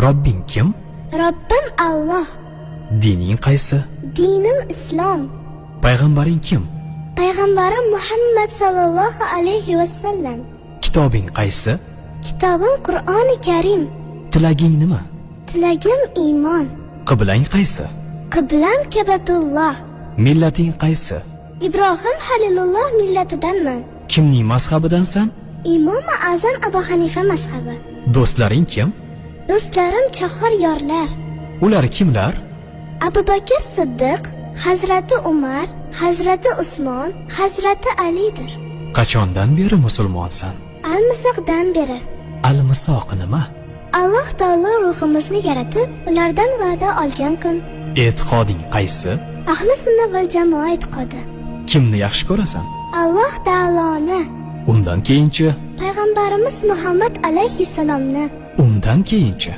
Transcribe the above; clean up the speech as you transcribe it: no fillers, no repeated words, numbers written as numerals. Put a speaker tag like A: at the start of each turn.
A: Robbing kim?
B: Robbim Alloh.
A: Dining qaysi?
B: Dinim Islom.
A: Payg'ambaring kim?
B: Payg'ambarim Muhammad sallallohu alayhi vasallam.
A: Kitobing qaysi?
B: Kitobim Qur'oni Karim.
A: Tilaging nima?
B: Tilagim iymon.
A: Qiblang qaysi?
B: Qiblam Kabatulloh.
A: Millating qaysi?
B: Ibrohim Halilulloh millatidanman.
A: Kimning mazhabidansan?
B: Imom Azam Abu Hanifa mazhabi.
A: Do'stlaring kim?
B: Do'stlarim chahor yorlar.
A: Ular kimlar?
B: Abu Bakr Siddiq, Hazrati Umar, Hazrati Usmon, Hazrati Alidir.
A: Qachondan beri musulmonsan?
B: Al-Misoqdan beri.
A: Al-Misoq nima?
B: Alloh taolo ruhimizni yaratib, ulardan va'da olgan kun.
A: E'tiqoding qaysi?
B: Ahli sunna val jamoa e'tiqodi.
A: Kimni yaxshi ko'rasan?
B: Alloh taoloni.
A: Undan keyinchi?
B: Payg'ambarimiz Muhammad alayhissalomni.
A: Undan keyinchi?